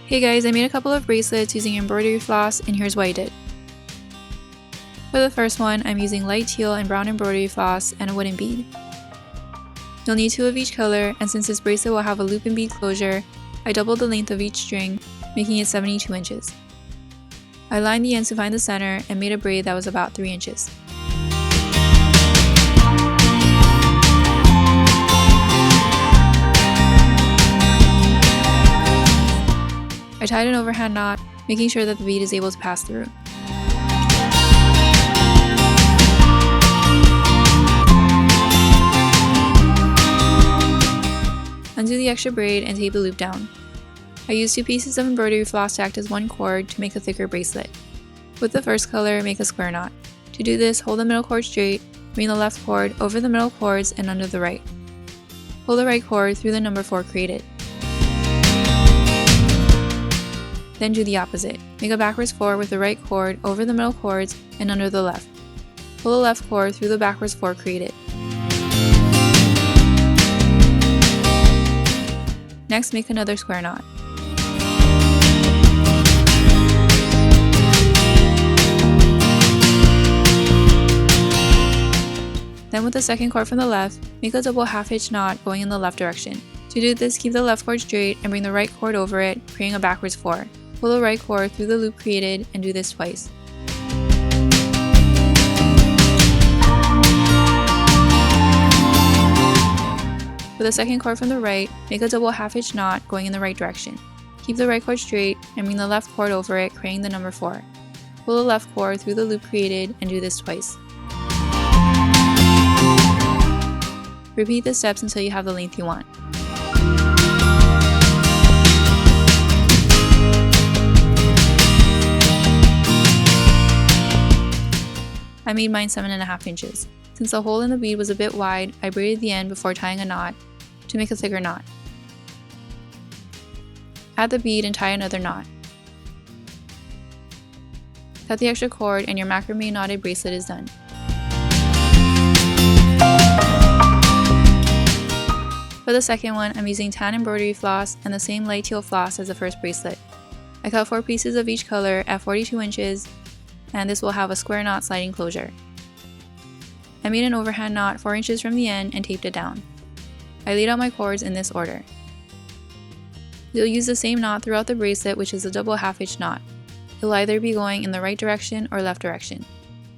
Hey guys, I made a couple of bracelets using embroidery floss, and here's what I did. For the first one, I'm using light teal and brown embroidery floss and a wooden bead. You'll need 2 of each color, and since this bracelet will have a loop and bead closure, I doubled the length of each string, making it 72 inches. I lined the ends to find the center and made a braid that was about 3 inches. I tied an overhand knot, making sure that the bead is able to pass through. Undo the extra braid and tape the loop down. I used 2 pieces of embroidery floss to act as 1 cord to make a thicker bracelet. With the first color, make a square knot. To do this, hold the middle cord straight, bring the left cord over the middle cords and under the right. Pull the right cord through the number 4 created. Then do the opposite. Make a backwards 4 with the right cord over the middle cords and under the left. Pull the left cord through the backwards 4 created. Next, make another square knot. Then with the second cord from the left, make a double half hitch knot going in the left direction. To do this, keep the left cord straight and bring the right cord over it, creating a backwards 4. Pull the right cord through the loop created and do this twice. For the second cord from the right, make a double half hitch knot going in the right direction. Keep the right cord straight and bring the left cord over it, creating the number 4. Pull the left cord through the loop created and do this twice. Repeat the steps until you have the length you want. I made mine 7.5 inches. Since the hole in the bead was a bit wide, I braided the end before tying a knot to make a thicker knot. Add the bead and tie another knot. Cut the extra cord and your macrame knotted bracelet is done. For the second one, I'm using tan embroidery floss and the same light teal floss as the first bracelet. I cut 4 pieces of each color at 42 inches, and this will have a square knot sliding closure. I made an overhand knot 4 inches from the end and taped it down. I laid out my cords in this order. You'll use the same knot throughout the bracelet, which is a double half hitch knot. It'll either be going in the right direction or left direction.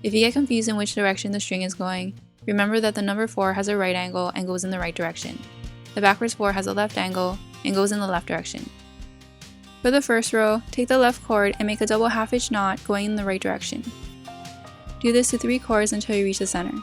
If you get confused in which direction the string is going, remember that the number 4 has a right angle and goes in the right direction. The backwards 4 has a left angle and goes in the left direction. For the first row, take the left cord and make a double half hitch knot going in the right direction. Do this to 3 cords until you reach the center.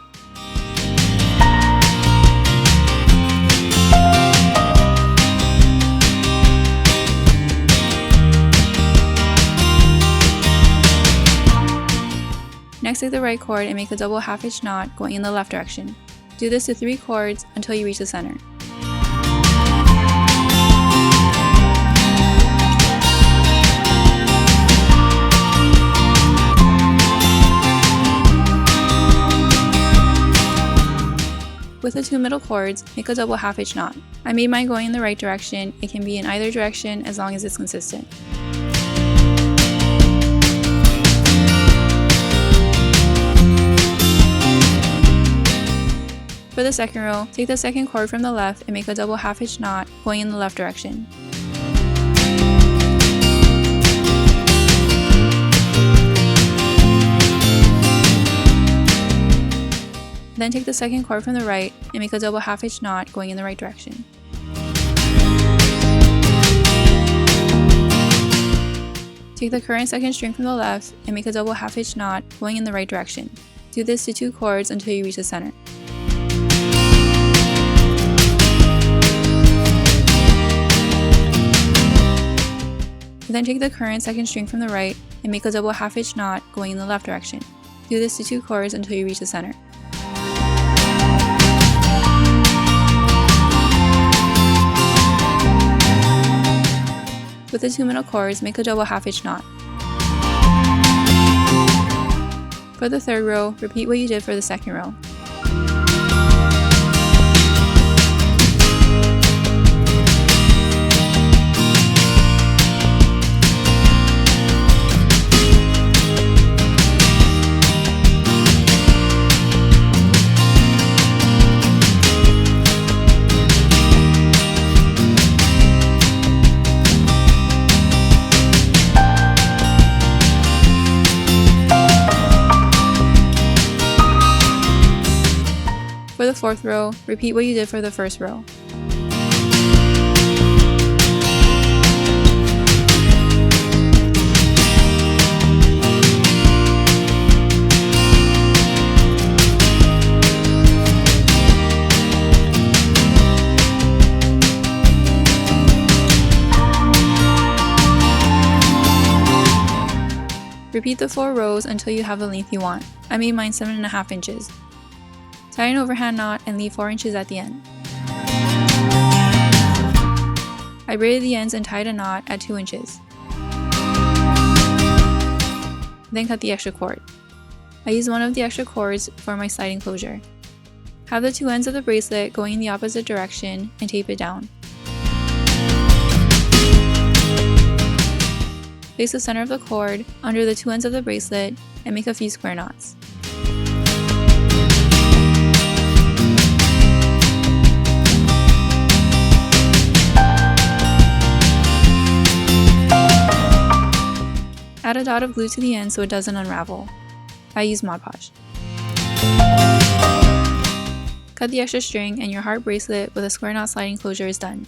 Next, take the right cord and make a double half hitch knot going in the left direction. Do this to 3 cords until you reach the center. With the 2 middle cords, make a double half hitch knot. I made mine going in the right direction. It can be in either direction as long as it's consistent. For the second row, take the second cord from the left and make a double half hitch knot going in the left direction. Then take the second cord from the right and make a double half hitch knot going in the right direction. Take the current second string from the left and make a double half hitch knot going in the right direction. Do this to 2 cords until you reach the center. Then take the current second string from the right and make a double half hitch knot going in the left direction. Do this to 2 cords until you reach the center. With the 2 middle cords, make a double half hitch knot. For the third row, repeat what you did for the second row. 4th row, repeat what you did for the 1st row. Repeat the 4 rows until you have the length you want. I made mine 7.5 inches. Tie an overhand knot and leave 4 inches at the end. I braided the ends and tied a knot at 2 inches. Then cut the extra cord. I used one of the extra cords for my sliding closure. Have the 2 ends of the bracelet going in the opposite direction and tape it down. Place the center of the cord under the 2 ends of the bracelet and make a few square knots. Add a dot of glue to the end so it doesn't unravel. I use Mod Podge. Cut the extra string and your heart bracelet with a square knot sliding closure is done.